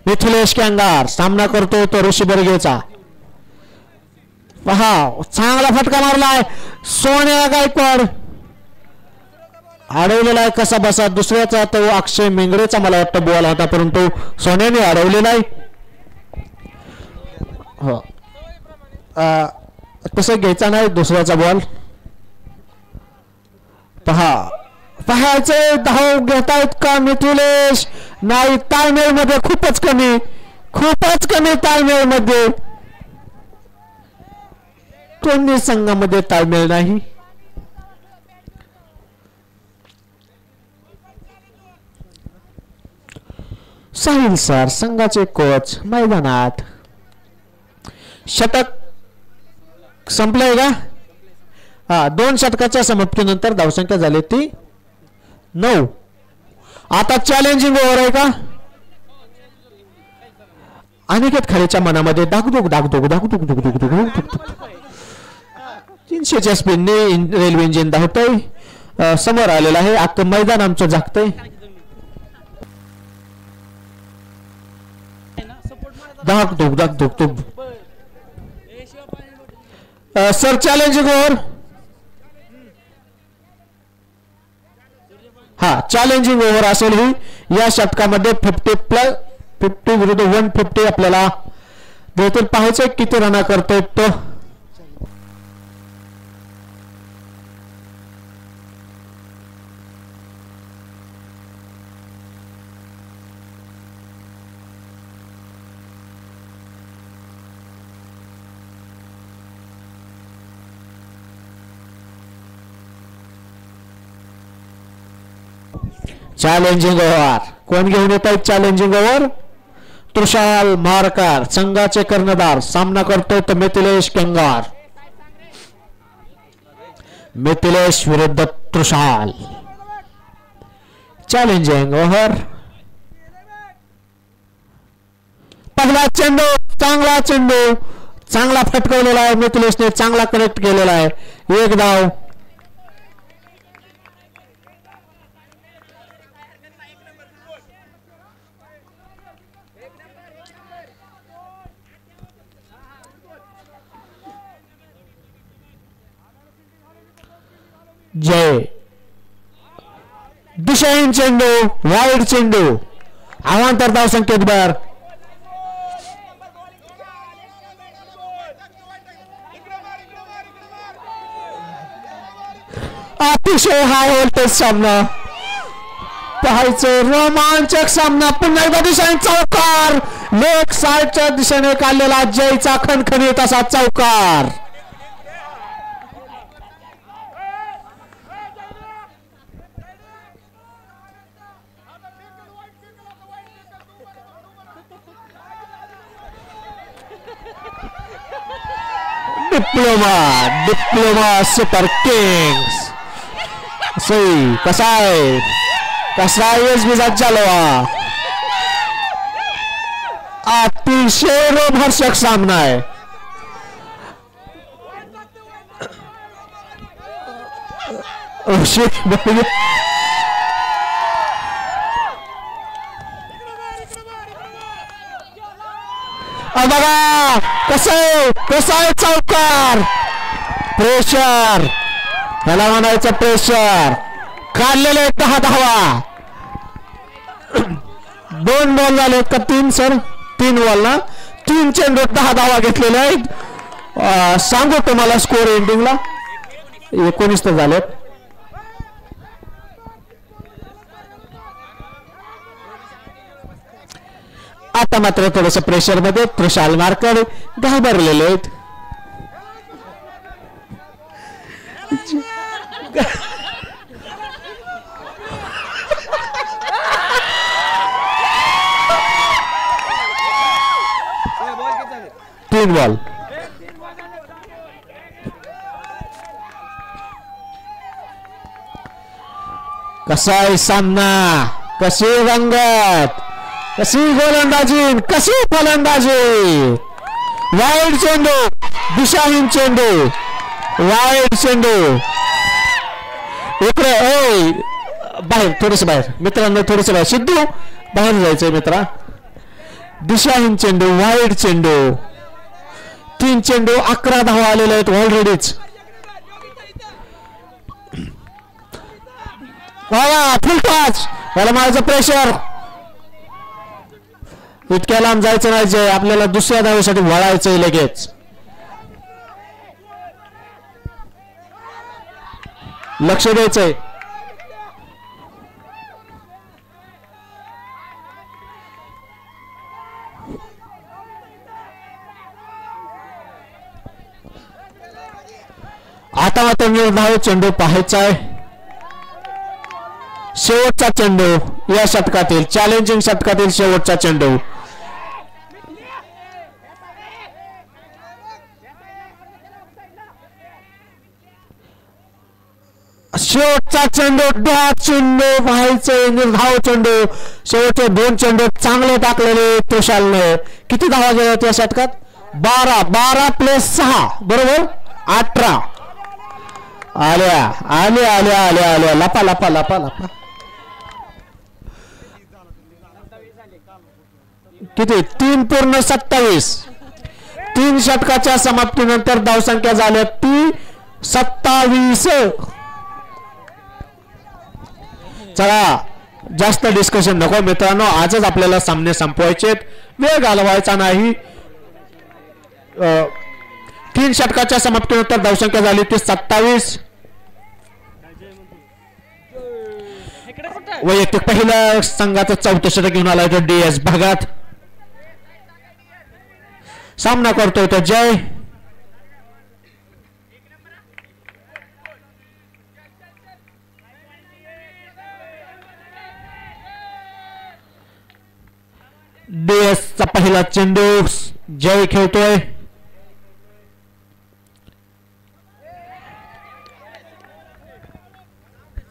मिथिलेश कॅंगार सामना करतोय तो ऋषी बर्गेचा. पहा चांगला फटका मारलाय सोन्या गायकवाड. अडवलेला आहे कसा बसा. दुसऱ्याचा तो अक्षय मेंगरेचा मला वाटतं बॉल होता परंतु सोन्याने अडवलेला आहे. हो तसं घ्यायचा नाही दुसऱ्याचा बॉल. पहा पहायचे धाव घेतायत का मिथिलेश. नाही ताळमेळ मध्ये खूपच कमी ताळमेळ मध्ये. दोन्ही संघामध्ये ताळमेळ नाही. साहिल सर संघाचे कोच मैदानात. षटक संपलंय का. हा 2 षटकाच्या समाप्तीनंतर धावसंख्या झाली ती 9. आता चॅलेंजिंग ओव्हर आहे का. अनिकेत खालीच्या मनामध्ये दागदुग 300च्या स्पीडने रेल्वे इंजिन धावतंय. समोर आलेलं आहे अख्खं मैदान आमचं जागतंय. दागदुग सर चॅलेंजिंग ओव्हर. हा चॅलेंजिंग ओव्हर असेल ही. या षटकामध्ये 50 विरुद्ध 150 आपल्याला देखील पाहायचं किती रन करतोय तो. चॅलेंजिंग ओव्हर कोण घेऊन येत आहेत. चॅलेंजिंग ओव्हर त्रुशाल मारकर संघाचे कर्णधार. सामना करतोय तो मिथिलेश कॅंगार. मिथिलेश विरुद्ध त्रुशाल. Challenging over. पहिला चेंडू चांगला फटकवलेला आहे मिथिलेशने. चांगला कनेक्ट केलेला आहे. 1 धाव. जय दिशाहीन चेंडू वाईड चेंडू. अवांतर धाव संकेत बर. अतिशय हाय व्होल्टेज सामना पाहायचं. रोमांचक सामना. पुन्हा एकदा दिशाहीन चौकार. लेग साईडच्या दिशेने काढलेला जयचा खणखणीत असा चौकार. Diploma super Kings. सही कसा आहे एसबीचा चालवा. अतिशय रोमहर्षक सामना आहे. बघा कसा आहे चौकार. प्रेशर त्याला म्हणायचं. प्रेशर काढलेले 10 धावा. 2 बॉल झाले का 3 सर. 3 बॉल ना 3 चेंडूत 10 धावा घेतलेल्या आहेत. सांगू तुम्हाला स्कोर एंडिंगला 19 तर झालेत. आता मात्र थोडस प्रेशर मध्ये त्रुशाल मारकर घाबरलेले आहेत. तीन बॉल. कसा आहे सामना. कशी रंगत. कशी गोलंदाजी. कशी फलंदाजी. वाईड चेंडू. दिशाहीन चेंडू. वाईड चेंडू. इकडे बाहेर थोडस बाहेर मित्रांनो. थोडस बाहेर. सिद्धू बाहेर जायचंय मित्रा. दिशाहीन चेंडू, वाईड चेंडू. 3 चेंडू 11 धावा आलेले आहेत ऑलरेडीच. फुल टच. याला मारायचं प्रेशर. इतक्या लांब जायचं नाही जे आपल्याला दुसऱ्या धावेसाठी वळायचंय लगेच. लक्ष द्यायचंय. आता मात्र निर्धाव चेंडू पाहायचा आहे. शेवटचा चेंडू या षटकातील, चॅलेंजिंग षटकातील शेवटचा चेंडू. शेवटचा चेंडू चेंडू पाहायचे. निर्धाव चेंडू. शेवटचे 2 चेंडू चांगले टाकलेले तुषालने. किती धावा गेल्या या षटकात? 12 प्लस 6 बरोबर 18. आल्या आल्या आल्या आल्या आल्या. लपा लपा लपा लपा. किती? 3 पूर्ण 27. 3 षटकाच्या समाप्तीनंतर धावसंख्या झाल्या ती 27. चला जास्त डिस्कशन नको मित्रांनो. आजच आपल्याला सामने संपवायचे. वेळ घालवायचा नाही. 3 षटकाच्या समाप्तीनंतर धावसंख्या झाली ती 27. वैयक्तिक पहिल्या संघाचं 4थं षटक घेऊन आलाय तो DS भागात. सामना करतोय तो जय. DS चा पहिला चेंडू जय खेळतोय.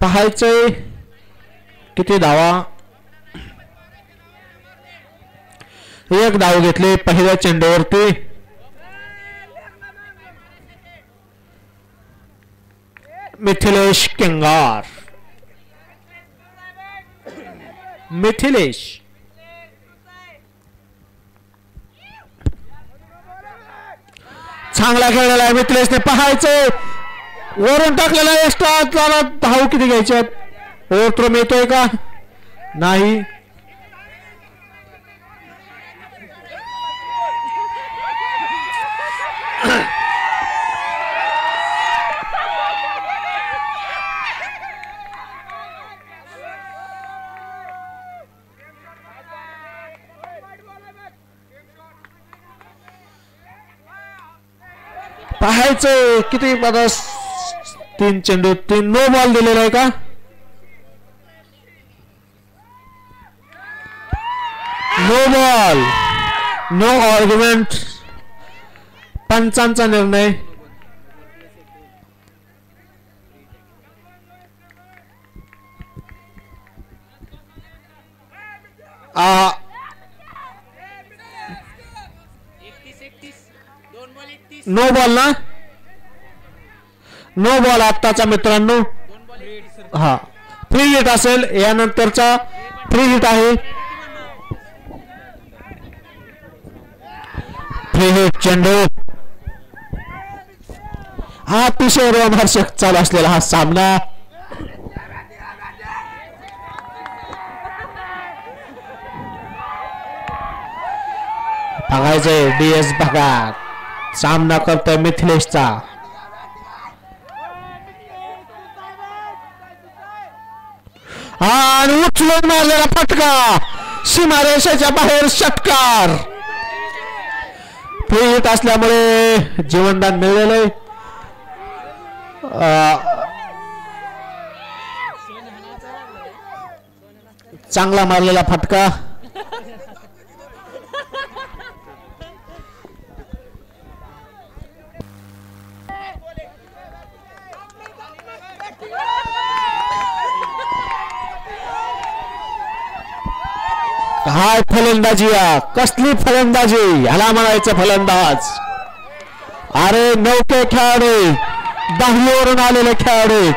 पाहायचंय किती धावा. 1 धाव घेतली पहिल्या चेंडूवरती. मिथिलेश केंगार. मिथिलेश चांगला खेळलेला आहे मिथिलेशने. पाहायचंय वरून टाकलेला एक्स्ट्रा. त्याला धाव किती घ्यायच्यात? ओव्हरथ्रो मिळतोय का? नाही. पाहायचं किती पदा. 3 चेंडू 3 नो बॉल दिलेला आहे का? No ball. No argument. पंचांचा निर्णय. नो बॉल ना? नो बॉल आत्ताचा मित्रांनो. हा फ्री हिट असेल. यानंतरचा फ्री हिट आहे. फ्री हिट चेंडू. हा अतिशय रोमहर्षक चालू असलेला हा सामना. बघायचंय DS भागात सामना करतोय मिथिलेशचा. आणि उचलून मारलेला फटका. सीमारेषेच्या बाहेर षटकार. फ्री हिट असल्यामुळे जीवनदान मिळलेलं आहे. चांगला मारलेला फटका. काय फलंदाजी. कसली फलंदाजी. ह्याला म्हणायचं फलंदाज. अरे नौके खेळाडू. 10वीवरून आलेले खेळाडू.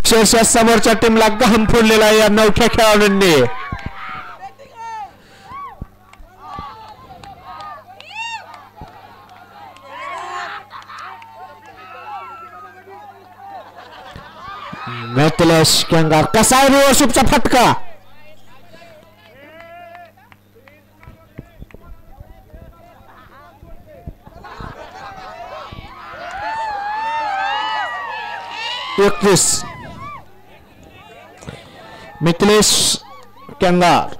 अक्षरशः समोरच्या टीमला घाम फोडलेला या नवख्या खेळाडूंनी. मिथिलेश केंगार कसा आहे रिव्हर्सचा फटका. मिथिलेश केंगार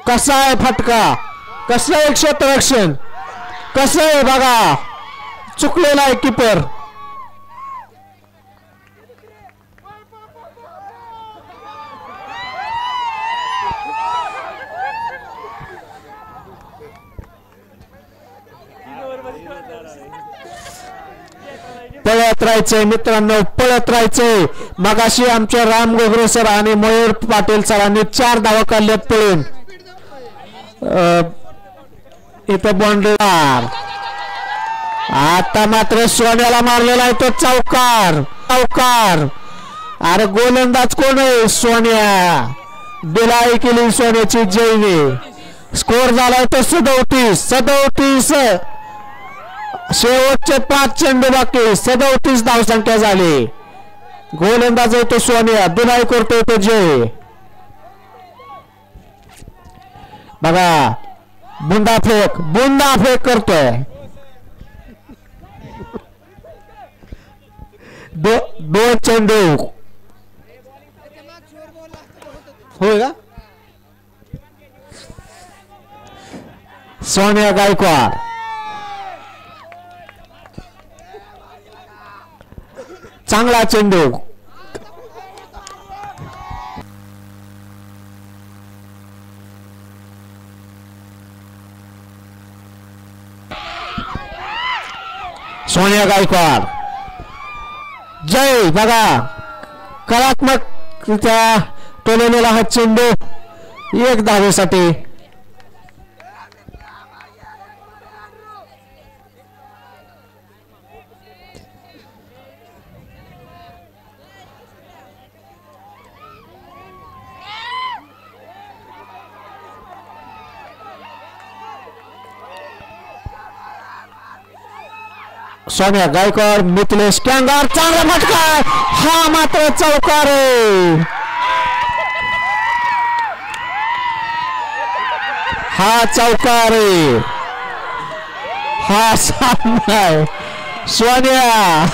कसा आहे फटका. कसं आहे क्षेत्ररक्षण. कसं आहे बघा. चुकलेला आहे कीपर. पळत राहायचंय मित्रांनो, पळत राहायचंय. मगाशी आमच्या राम गोगरे सर आणि मयूर पाटील सरांनी 4 धावा काढल्यात पळून. इथं बाउंड्री. आता मात्र सोन्याला मारलेला आहे तो चौकार. चौकार. अरे गोलंदाज कोण आहे. सोन्या. बिलाई केली सोन्याची जयने. स्कोर झालाय तो 37. शेवटचे 5 चेंडू बाकी. 37 धावसंख्या झाली. गोलंदाज आहे तो सोन्या. बिलाई करतोय तो जय. बघा बुंदा फेक करतोय. 2 चेंडू. होय का. सोन्या गायकवाड. चांगला चेंडू. सोन्या गायकवाड जय. बघा कलात्मक त्या टोलेला हा चेंडू 1 धावेसाठी. सोन्या गायकवाड. मिथिलेश केंगार. चांगला फटका. हा मात्र चौकार आहे. हा चौकार आहे. हा सामना आहे. सोन्या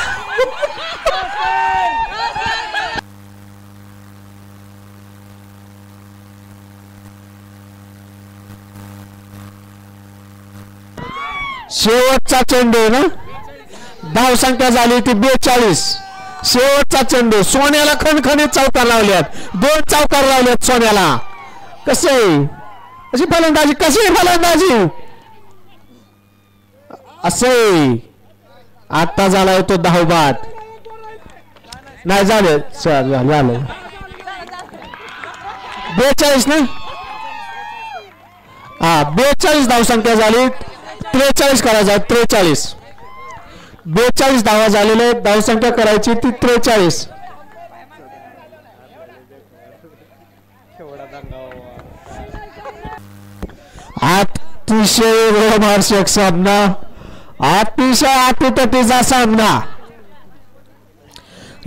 शेवटचा चेंडू ना. धावसंख्या झाली ती 42. शेवटचा चेंडू. सोन्याला खणखणीत चौकार लावल्यात. 2 चौकार लावल्यात सोन्याला. कसे अशी फलंदाजी. कशी फलंदाजी असे. आता झालाय तो 10 बाद. नाही झाले. 42 ना. हा 42 धावसंख्या झाली. 43 करायचा. 43. 42 धावा झालेले. धावसंख्या करायची ती 43. अतिशय रोमांचक सामना. अतिशय अटीतटीचा सामना.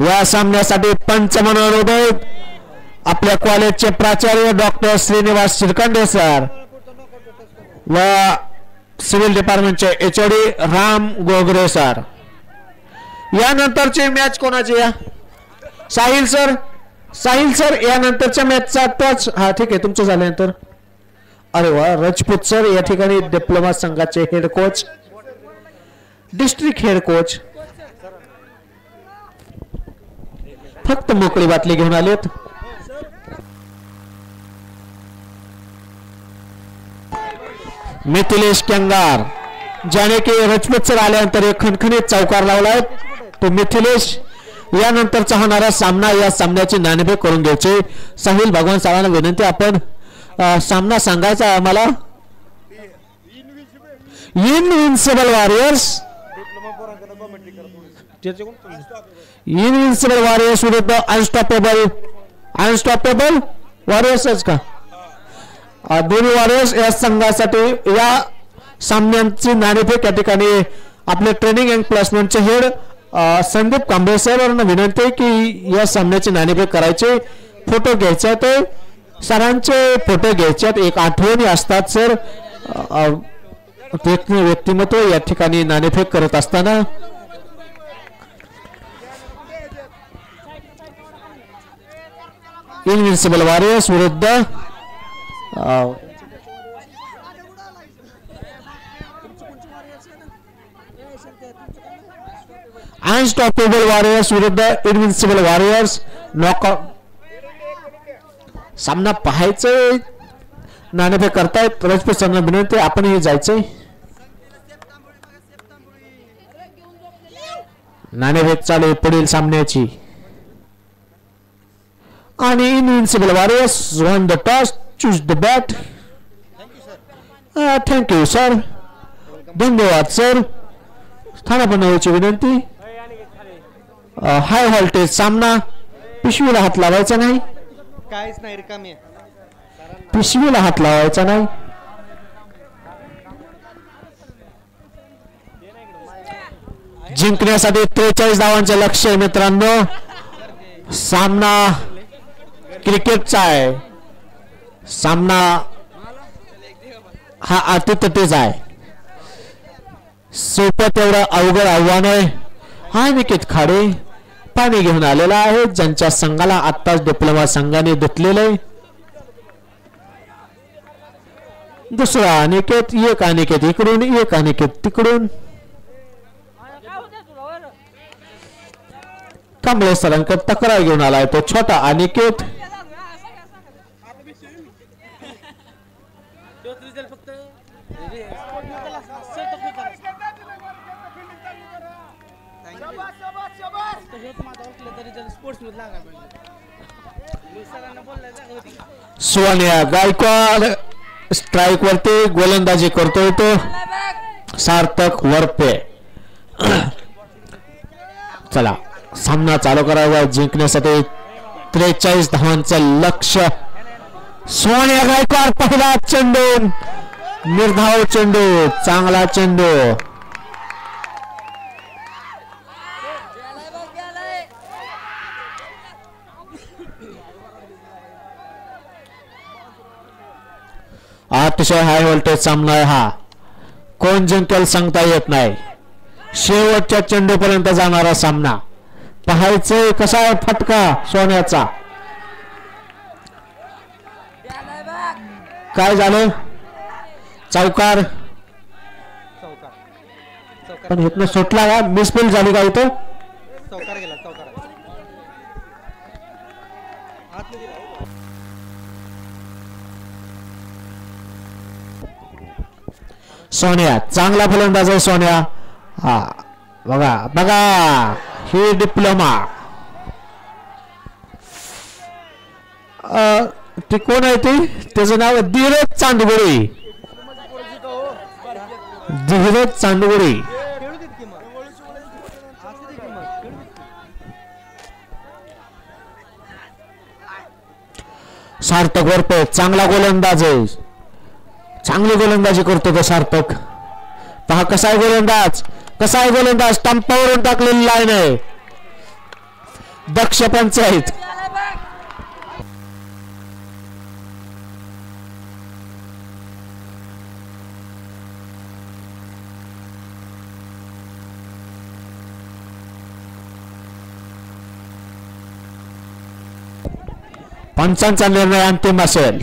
या सामन्यासाठी पंच म्हणून उभे आपल्या कॉलेजचे प्राचार्य डॉक्टर श्रीनिवास शिरकंडे सर व सिव्हिल डिपार्टमेंटचे एचओडी राम गोगरे सर. यानंतरची मॅच कोणाची. या साहिल सर यानंतरच्या मॅचचा टॉच. हा ठीक आहे तुमचं झाल्यानंतर. अरे वा. राजपूत सर या ठिकाणी डिप्लोमा संघाचे head coach, district head coach. फक्त मोकळी बातली घेऊन आलेत. मिथिलेश केंगार ज्याने की राजपूत सर आल्यानंतर एक खणखणीत चौकार लावलाय तो मिथिलेश. यानंतरचा होणारा सामना. या सामन्याची नाणेफेक करून घ्यायची. साहिल भगवान सरांना विनंती आपण सामना सांगायचा आम्हाला. इनविन्सिबल वॉरियर्स इनविन्सिबल वॉरियर्स विरुद्ध अनस्टॉपेबल वॉरियर्सच का दोन्ही वॉरियर्स या संघासाठी या सामन्यांची नाणेफेक या ठिकाणी आपले ट्रेनिंग अँड प्लेसमेंटचे हेड संदीप कांबळे सर यांना विनंती आहे की या सामन्याची नाणेफेक करायचे फोटो घ्यायचे ते सरांचे फोटो घ्यायच्यात एक आठवणी असतात सर व्यक्तिमत्व या ठिकाणी नाणेफेक करत असताना इनविन्सिबल वॉरियर्स विरुद्ध अनस्टॉपेबल वॉरियर्स विरुद्ध इनविन्सिबल वॉरियर्स नॉकआउट सामना पाहायचं नाणेफेक करतायत राजपूत सरांना विनंती आपणही जायचंय नाणेफेक चालू पुढील सामन्याची आणि इनविन्सिबल warriors one the toss choose the bat thank you sir धन्यवाद सर स्थाना बनवायची विनंती हाय व्होल्टेज सामना पिशवीला हात लावायचा नाही काहीच नाही रिकामी पिशवीला हात लावायचा नाही जिंकण्यासाठी 43 धावांचे लक्ष्य आहे मित्रांनो सामना क्रिकेटचा आहे सामना हा अतितटीचा आहे सोपं तेवढं अवघड आव्हान आहे हा निकेत खाडे पाणी घेऊन आलेला आहे ज्यांच्या संघाला आत्ताच डिप्लोमा संघाने धुतलेलं आहे दुसरा अनिकेत एक अनिकेत इकडून एक अनिकेत तिकडून कांबळे सरांकडे तक्रार घेऊन आलाय तो छोटा अनिकेत सोनिया गायकवाड स्ट्राइक वरती गोलंदाजी करतोय तो सार्थक वरपे चला सामना चालू करावा जिंकण्यासाठी 43 धावांचं लक्ष्य सोनिया गायकवाड पहिला चेंडू निर्धाव चेंडू चांगला चेंडू अतिशय हाय व्होल्टेज सामना आहे हा कोण जिंकेल सांगता येत नाही शेवटच्या चेंडूपर्यंत जाणारा सामना पाहायचंय कसा आहे फटका सोन्याचा काय झालं चौकार पण इथनं सुटला का मिसफील्ड झाली का इथं चौकार गेला चौकार सोन्या चांगला फलंदाज आहे सोन्या हा बघा बघा ही डिप्लोमा ते कोण आहे ते त्याचं नाव धीरज चांदगुडी धीरज चांदगुडी सार्थक वरपे चांगला गोलंदाज आहे चांगली गोलंदाजी करतो तो सार्थक पहा कसा आहे गोलंदाज स्टंपावरून टाकलेली लाईन आहे दक्ष पंचायत पंचांचा निर्णय अंतिम असेल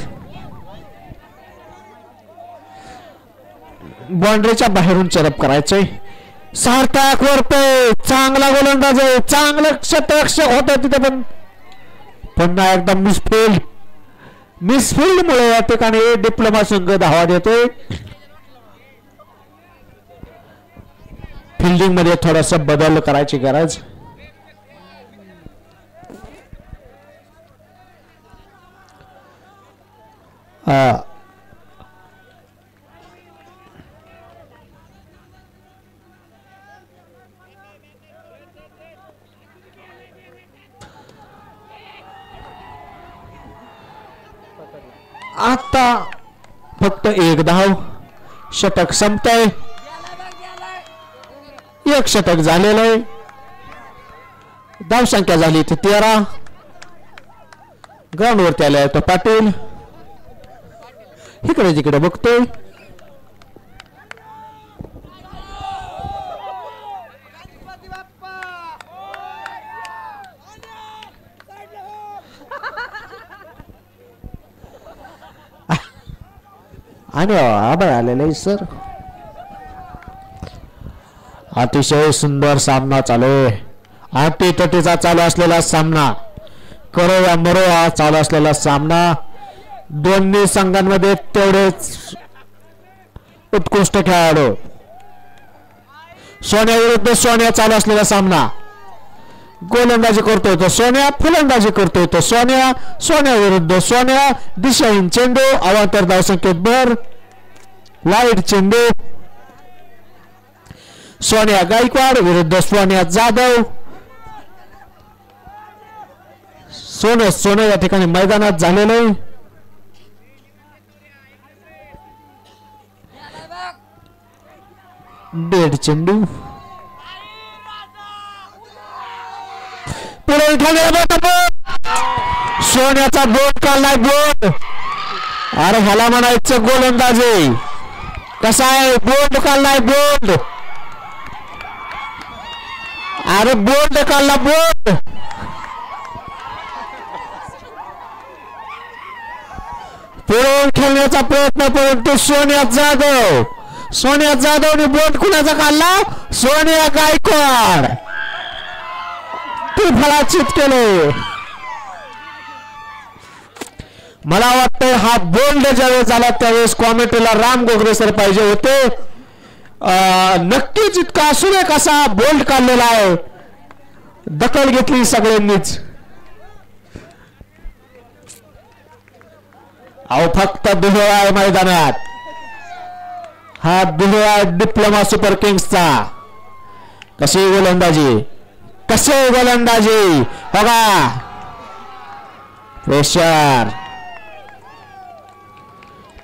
बाउंड्रीच्या बाहेरून चरप करायचंय सार्थक वरपे चांगला गोलंदाज आहे चांगलं क्षेत्ररक्षक होत तिथे पण पुन्हा एकदा मिसफील्ड मुळे या ठिकाणी डिप्लोमा संघ धावा देतोय फिल्डिंग मध्ये थोडस बदल करायची गरज आता फक्त एक धाव षटक संपतंय एक षटक झालेलं आहे धावसंख्या झाली ती 13 ग्राउंडवरती आलाय तो पाटील इकडे तिकडे बघतोय आणि आभाळ आलेलं आहे सर अतिशय सुंदर सामना चालू आहे अटीतटीचा चालू असलेला सामना करो या मरो हा चालू असलेला सामना दोन्ही संघांमध्ये तेवढेच उत्कृष्ट खेळाडू सोन्या विरुद्ध सोन्या चालू असलेला सामना गोलंदाजी करतोय तो सोन्या फलंदाजी करतोय तो सोन्या सोन्या विरुद्ध सोन्या दिशाहीन चेंडू अवांतर धावसंख्येत भर वाईट चेंडू सोन्या गायकवाड विरुद्ध सोन्या जाधव सोनं या ठिकाणी मैदानात झालेलं डेड चेंडू सोन्याचा बोट काढलाय बोट अरे ह्याला म्हणायचं गोलंदाजी कसा आहे बोट काढलाय बोट अरे बोट काढला बोट पळून खेळण्याचा प्रयत्न परंतु सोन्या जाधवने बोट कुणाचा काढला सोन्या गायकवाड ते फलाचित केले मला वाटतं हा बोल्ड ज्यावेळेस झाला त्यावेळेस कॉमेंट्रीला राम गोगरे सर पाहिजे होते नक्कीच इतका असुरे कसा बोल्ड काढलेला आहे दखल घेतली सगळ्यांनीच अहो फक्त दुहेळा आहे मैदानात हा दुहेळा डिप्लोमा सुपर किंग्सचा कशी गोलंदाजी बघा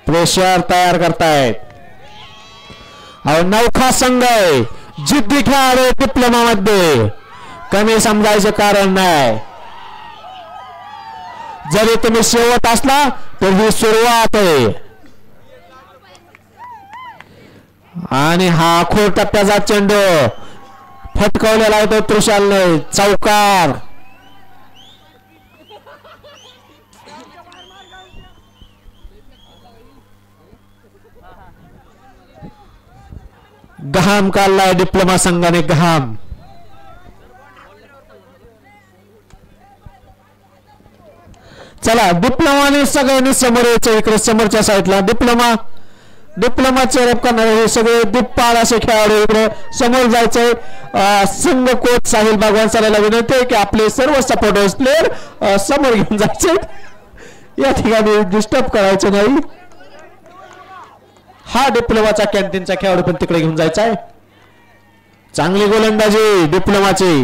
प्रेशर तयार करतायत अहो नौखा संघ आहे जिद्दी खेळाडू डिप्लोमा मध्ये कमी समजायचे कारण नाही जरी तुम्ही शेवट असला तर ही सुरुवात आहे आणि हा आखोर टप्प्याचा चेंडू फटकवलेला आहे तो त्रिशालने चौकार घाम काढलाय डिप्लोमा संघाने घाम चला डिप्लोमाने सगळ्यांनी समोर यायचं इकडे समोरच्या साईडला डिप्लोमा चेअरअप करणारे हे सगळे दिप्पाळ असे खेळाडू इकडे समोर जायचंय संघ कोच साहिल भगवान सरांना विनंती आहे की आपले सर्व सपोर्टर्स प्लेयर समोर घेऊन जायचे या ठिकाणी डिस्टर्ब करायचं नाही हा डिप्लोमाचा कॅन्टीनचा खेळाडू पण तिकडे घेऊन जायचा आहे चांगली गोलंदाजी डिप्लोमाची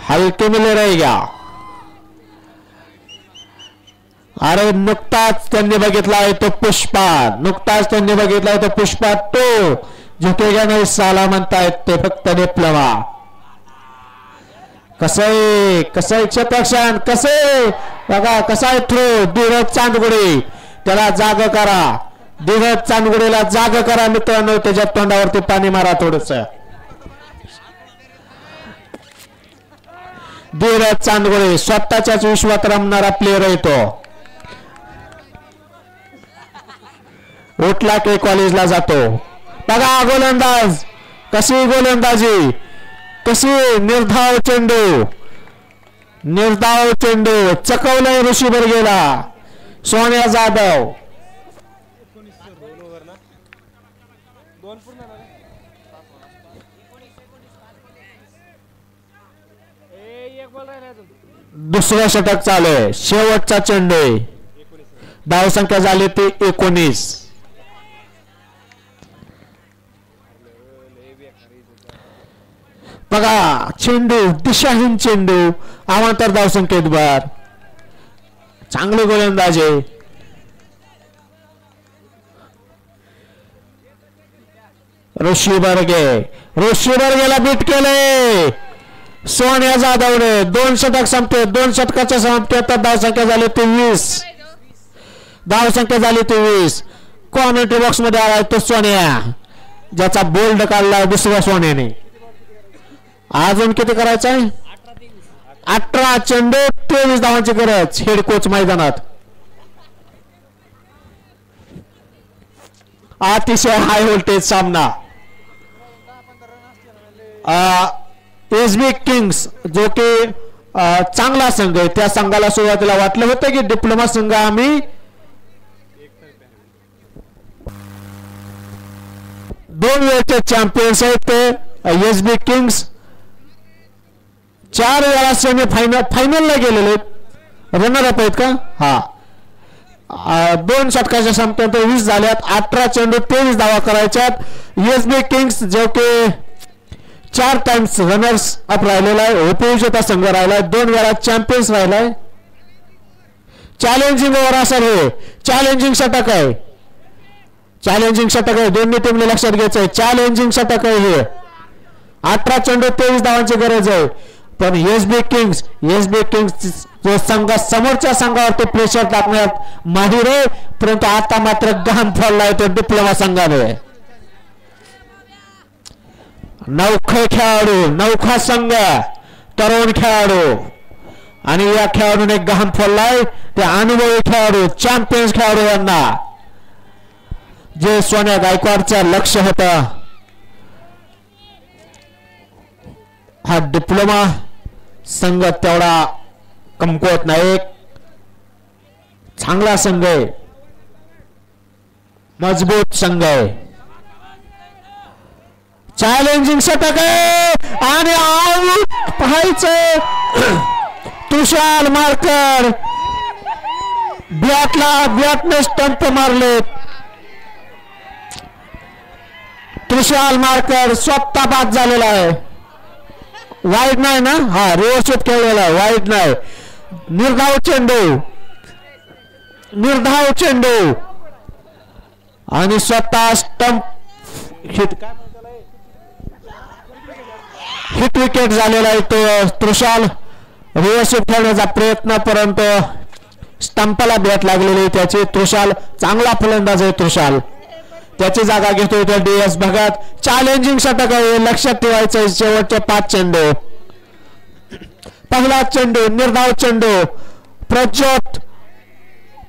हलके मिले रहेगा अरे नुकताच त्यांनी बघितलाय तो पुष्पा तो झुकेगा नाही साला म्हणतायत ते फक्त डिप्लोमा कसं क्षेत्रक्षण बघा कसा आहे थ्रो धीरज चांदगुडे त्याला जाग करा धीरज चांदगुडेला जाग करा मित्रांनो त्याच्या तोंडावरती पाणी मारा थोडस धीरज चांदगुडे स्वतःच्याच विश्वात रमणारा प्लेयर आहे तो उठला के कॉलेजला जातो बघा गोलंदाज कशी गोलंदाजी कशी निर्धाव चेंडू चकवलंय ऋषीभर गेला सोन्या जाधव दुसरा षटक चालू आहे शेवटचा चेंडू धावसंख्या झाली ती 19 बघा चेंडू दिशाहीन चेंडू अवांतर धावसंख्येत भर चांगली गोलंदाजी. ऋषी बर्गेला बीट केले सोन्या जाधवने. 2 षटक संपते. 2 षटकाच्या समाप्तीत धावसंख्या झाली 23. धावसंख्या झाली 23. कॉमेंट्री बॉक्स मध्ये आला तो सोन्या, ज्याचा बोल्ड काढला दुसऱ्या सोन्याने. अजून किती करायचं आहे? 18 चेंडू 23 धावांची गरज हेड कोच मैदानात. अतिशय हाय व्होल्टेज सामना. एसबी किंग्स जो की चांगला संघ आहे, त्या संघाला सुरुवातीला वाटलं होतं की डिप्लोमा संघ आम्ही 2 वेळचे चॅम्पियन्स आहेत. ते एसबी किंग्स 4 वेळा सेमी फायनलला गेलेले रनर अप आहेत का? हा. 2 षटकाच्या संपत्यात 20 झाल्यात. 18 चेंडू 23 धावा करायच्यात. एसबी किंग्स जो की 4 टाइम्स रनर्स अप राहिलेला आहे, उपविजेता संघ राहिलाय, 2 वेळा चॅम्पियन्स राहिलाय. चॅलेंजिंग ओव्हर असेल हे. चॅलेंजिंग षटक आहे. चॅलेंजिंग षटक आहे. दोन्ही टीमने लक्षात घ्यायचंय. चॅलेंजिंग षटक आहे हे. 18 चेंडू 23 धावांची गरज आहे. पण एसबी किंग्स जो संघ समोरच्या संघावरती प्रेशर टाकण्यात माहिर आहे, परंतु आता मात्र घाम फोडलाय तो डिप्लोमा संघाने. नौखे खेळाडू, नौखा संघ, तरुण खेळाडू, आणि या खेळाडूने घाम फोडलाय ते अनुभवी खेळाडू, चॅम्पियन्स खेळाडू यांना. जे सोन्या गायकवाडचं लक्ष होतं, हा डिप्लोमा संघ तेवढा कमकुवत नाही. चांगला संघ आहे, मजबूत संघ आहे. चॅलेंजिंग षटक आहे आणि आऊट पाहायचं. तुषार मारकर बॅटने स्टंप मारले. तुषार मारकर स्वतः बाद झालेला आहे. वाईट नाही ना? हा, रिव्हर्स खेळलेला आहे, वाईट नाही. निर्धाव चेंडू आणि स्वतः स्टंप हिट विकेट झालेला आहे तो. त्रुशाल रिव्हर्स खेळण्याचा प्रयत्न, परंतु स्टंपला बॅट लागलेली आहे त्याची. त्रुशाल चांगला फलंदाज आहे. त्रुशाल त्याची जागा घेतोय त्या डीएस भागात. चॅलेंजिंग षटक आहे, लक्षात ठेवायचं. शेवटचे 5 चेंडू. पहिला चेंडू निर्धाव चेंडू.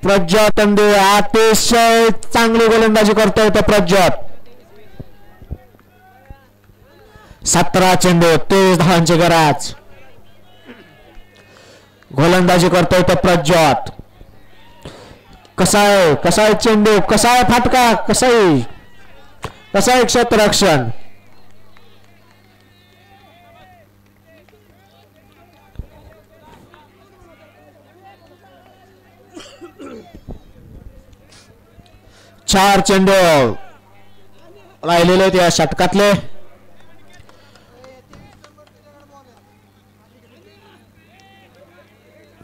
प्रज्योत अंडे अतिशय चांगली गोलंदाजी करतोय तो प्रज्योत. 17 चेंडू 23 धावांची गरज. गोलंदाजी करतोय तो प्रज्योत. कसा आहे चेंडू, कसा आहे फाटका, कसा आहे क्षेत्ररक्षण. चार चेंडू राहिलेले त्या षटकातले.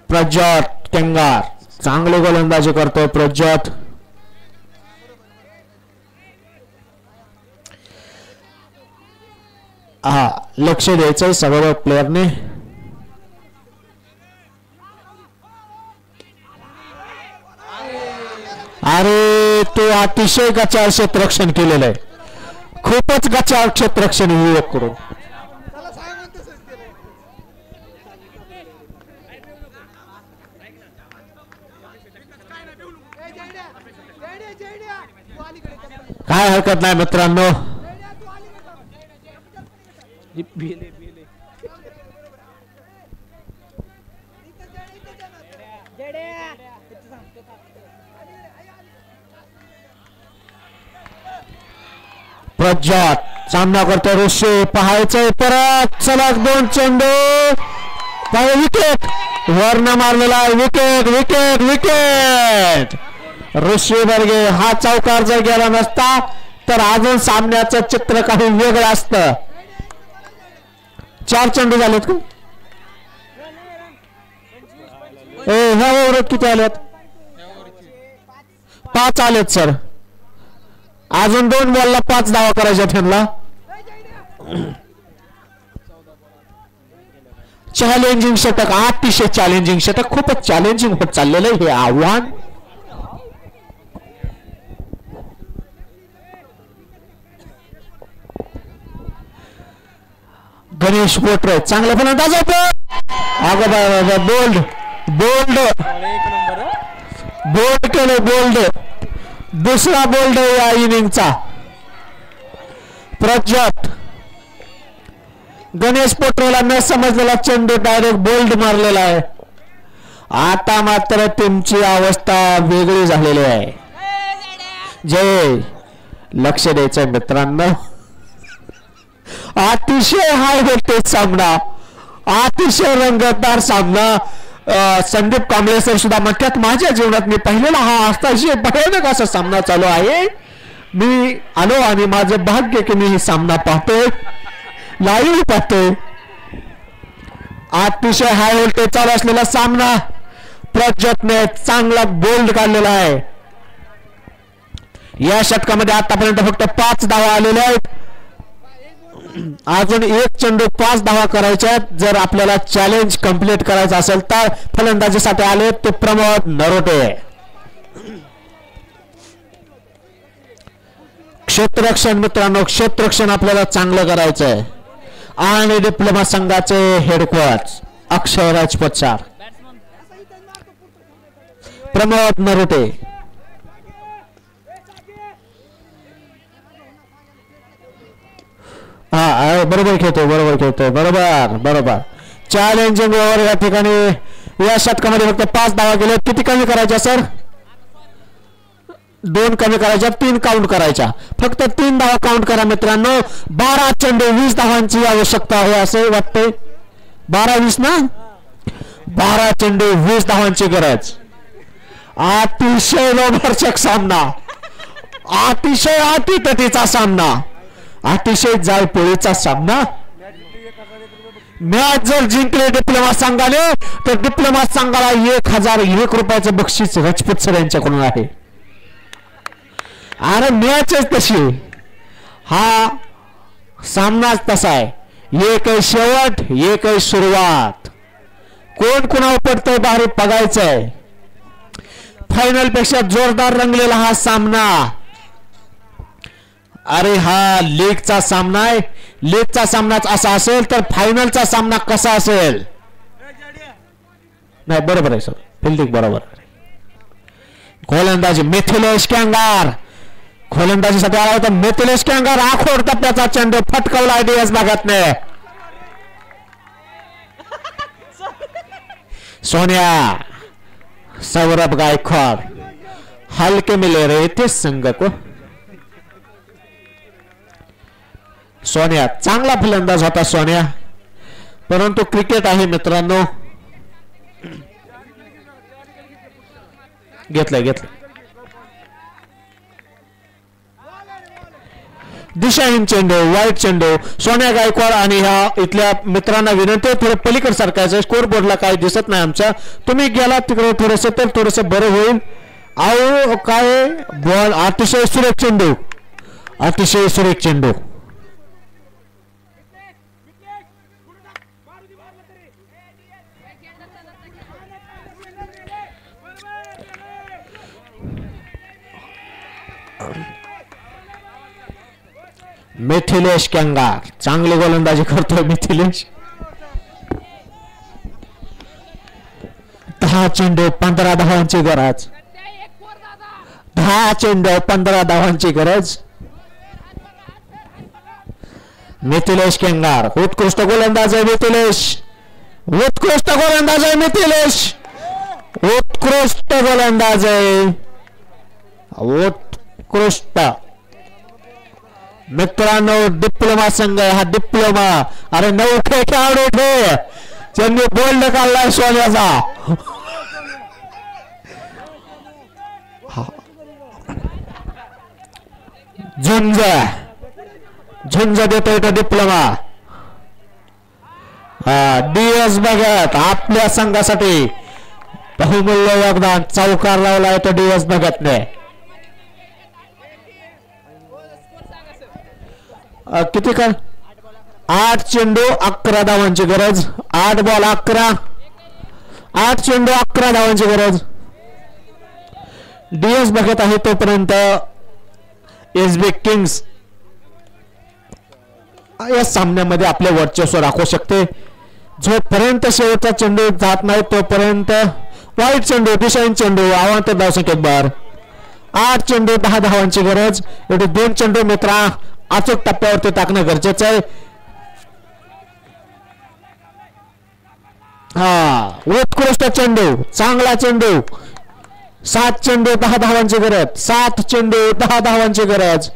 प्रज्योत केंगार चांगली गोलंदाजी करतोय. प्रज्योत हा, लक्ष द्यायचंय सगळ्या प्लेयरने. अरे तो अतिशय गचाळ क्षेत्ररक्षण केलेलं आहे, खूपच गचाळ क्षेत्ररक्षण विवेक करून. काय हरकत नाही मित्रांनो. प्रज्योत सामना करतोय. ऋषी पाहायचंय परत. सलग 2 चेंडू. विकेट वर्ण मारलेला. विकेट. ऋषी बर्गे हा चौकार जर गेला नसता तर अजून सामन्याचं चित्र काही वेगळं असतं. 4 चेंडू झालेत का? ह्या ओव्हरात किती आल्यात? 5 आलेत सर. अजून 2 बॉलला 5 धावा करायच्या त्यांना. चॅलेंजिंग षटक, अतिशय चॅलेंजिंग षटक, खूपच चॅलेंजिंग होत चाललेलं हे आव्हान. गणेश पोटरे चांगल्या फलंदाज बोल्ड बोल्ड बोल्ड केलं, बोल्ड दुसरा बोल्ड या इनिंगचा. प्रज्वत गणेश पोटरेला न समजलेला चेंडू डायरेक्ट बोल्ड मारलेला आहे. आता मात्र टीमची अवस्था वेगळी झालेली आहे. जय लक्ष द्यायचं मित्रांनो. अतिशय हाय व्होल्टेज सामना, अतिशय रंगतदार सामना. संदीप कांबळे सर सुद्धा म्हणतात माझ्या जीवनात मी पहिलेला हा अतिशय भयानक असा सामना चालू आहे. मी आलो आणि माझं भाग्य की मी ही सामना पाहतोय, लाईव्ह पाहतोय. अतिशय हाय व्होल्टेज चालू असलेला सामना. प्रज्वतने चांगला बोल्ड काढलेला आहे. या षटकामध्ये आतापर्यंत फक्त 5 धावा आलेल्या आहेत. अजून 1 चेंडू 5 धावा करायच्या. जर आपल्याला चॅलेंज कंप्लीट करायचं असेल तर फलंदाजीसाठी आले ते प्रमोद नरोटे. क्षेत्ररक्षण मित्रांनो, क्षेत्ररक्षण आपल्याला चांगलं करायचंय. आणि डिप्लोमा संघाचे हेड कोच अक्षय राजपत सर, प्रमोद नरोटे. हा बरोबर खेळतोय, बरोबर खेळतोय, बरोबर बरोबर. चॅलेंजिंग ओव्हर या ठिकाणी या षटकामध्ये फक्त 5 धावा गेले. किती कमी करायच्या सर? 2 कमी करायच्या, 3 काउंट करायच्या. फक्त 3 धावा काउंट करा मित्रांनो. 12 चेंडू 20 धावांची आवश्यकता आहे असे वाटते. 12-20 ना, 12 चेंडू 20 धावांची गरज. अतिशय रोमांचक सामना, अतिशय अटीतटीचा सामना, अतिशय जाळपोळीचा सामना. मॅच जर जिंकले डिप्लोमा संघाने तर डिप्लोमा संघाला 1001 रुपयाचं बक्षीस राजपूत सर यांच्याकडून आहे. अरे मॅचच तशी, हा सामनाच तसा आहे. एक आहे शेवट, एक आहे सुरुवात. कोण कोणावर पडतंय बाहेर बघायचंय. फायनल पेक्षा जोरदार रंगलेला हा सामना. अरे हा लीगचा सामना आहे. लीगचा सामनाच असा असेल तर फायनलचा सामना कसा असेल? नाही बरोबर आहे सर, फिल्डिंग बरोबर. गोलंदाजी मिथिलेश कॅंगार, गोलंदाजीसाठी आला होता मिथिलेश कॅंगार. आखोड टप्प्याचा चेंडू फटकवला डीएस भागातने. सोनिया सौरभ गायकवाड हल्के मिले रे थे संघ को. सोनिया चांगला फलंदाज होता सोनिया, परंतु क्रिकेट आहे मित्रांनो. घेतलंय घेतलंय. दिशाहीन चेंडू, वाईट चेंडू. सोनिया गायकवाड आणि ह्या इथल्या मित्रांना विनंती आहे थोडं पलीकडे सरकायचं. स्कोर बोर्डला काही दिसत नाही आमच्या. तुम्ही गेला तिकडे थोडस तर थोडस बरं होईल. आओ काय बॉल, अतिशय सुरेख चेंडू, अतिशय सुरेख चेंडू. मिथिलेश कॅंगार चांगली गोलंदाजी करतोय मिथिलेश. 10 चेंडू 15 धावांची गरज. 10 चेंडू 15 धावांची गरज. मिथिलेश कॅंगार उत्कृष्ट गोलंदाज आहे मिथिलेश, उत्कृष्ट गोलंदाज आहे मिथिलेश, उत्कृष्ट गोलंदाज आहे, उत्कृष्ट. मित्रांनो डिप्लोमा संघ हा डिप्लोमा. अरे 9 खेळाडू थे ज्यांनी बोल्ड काढलाय सोन्याचा. झुंज झुंज देतोय तो डिप्लोमा. डीएस भगत आपल्या संघासाठी बहुमूल्य योगदान चौकार लावलाय तो डीएस भगतने. किती काय 8 चेंडू 11 धावांची गरज. 8 बॉल 11, 8 चेंडू 11 धावांची गरज. डीएस भगत आहे तोपर्यंत एसबी किंग्स या सामन्यामध्ये आपले वर्चस्व राखू शकते. जोपर्यंत शेवटचा चेंडू जात नाही तोपर्यंत वाईट चेंडू दिशाहीन चेंडू आव्हान धावसंख्येत भर. 8 चेंडू 10 धावांची गरज. एवढे 2 चेंडू मित्रा अचूक टप्प्यावरती टाकणं गरजेचं आहे. उत्कृष्ट चेंडू चांगला चेंडू. 7 चेंडू 10 धावांची गरज. 7 चेंडू 10 धावांची गरज.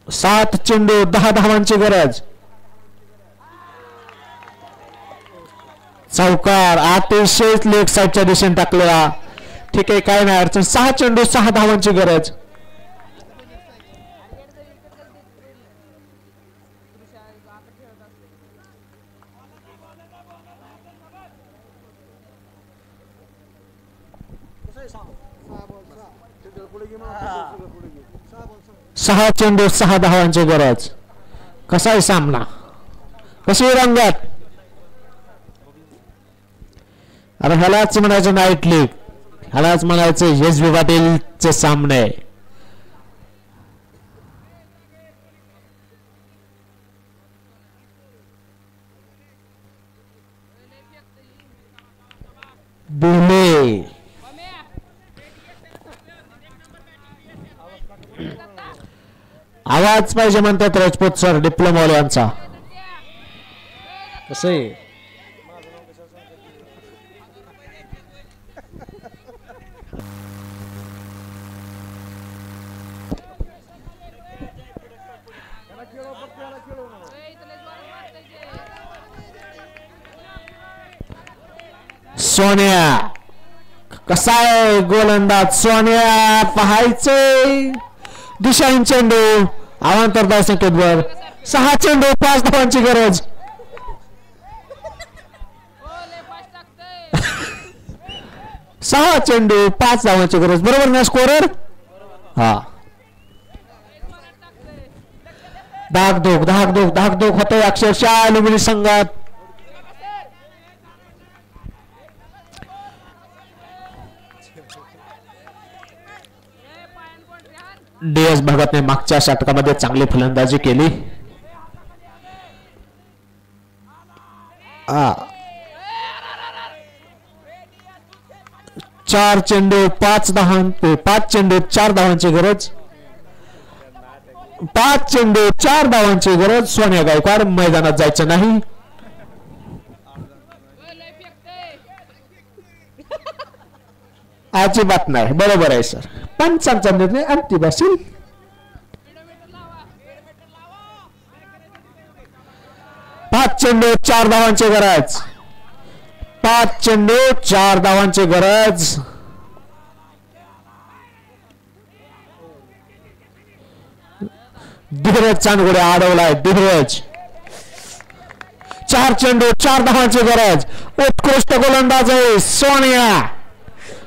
7 चेंडू 10 धावांची गरज. चौकार अतिशय लेग साईडच्या दिशेने टाकलेला. ठीक आहे काय नाही अडचण. 6 चेंडू 6 धावांची गरज. सहा चेंडू 6 धावांची गरज. कसा आहे सामना कशी रंगत. अरे ह्यालाच म्हणायचं नाईट लीग. ह्यालाच म्हणायचं एसबी पाटीलचे सामने. दिले आवाज पाहिजे म्हणतात राजपूत सर डिप्लोमावाल्यांचा. कसं आहे सोन्या. कसा आहे गोलंदाज सोन्या पाहायचंय. दिशाहीन चेंडू अवांतर धावसंख्येत वर. 6 चेंडू 5 धावांची गरज. 6 चेंडू 5 धावांची गरज. बरोबर ना स्कोरर. हा धाकधूक होतोय अक्षरशः लुंबिनी संघात. डीएस भगतने मागच्या षटकामध्ये चांगली फलंदाजी केली. 4 चेंडू 5 चेंडू 4 धावांची गरज. 5 चेंडू 4 धावांची गरज. सोन्या गायकवाड मैदानात जायचं नाही. अजिबात नाही. बरोबर आहे सर. पंचांचा निर्णय अंतिम असेल. पाच चेंडू 4 धावांची गरज. 5 चेंडू 4 धावांची गरज. धीरज चांदगुडे अडवलाय. धीरज 4 चेंडू 4 धावांची गरज. उत्कृष्ट गोलंदाज आहे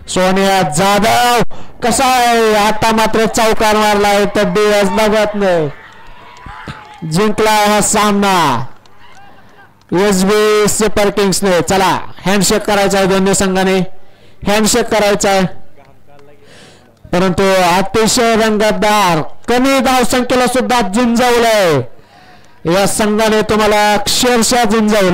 सोनिया जाधव. कसा आहे आता मात्र चौकार मारलाय तर डीएस भगत ने जिंकला हा सामना एसबी सुपर किंग्स ने. चला हँडशेक करायचा आहे दोन्ही संघाने. हँडशेक करायचा आहे परंतु अतिशय रंगतदार कमी धावसंख्येला सुद्धा झुंजवलंय या संघाने. तुम्हाला अक्षरशः झुंजवलं.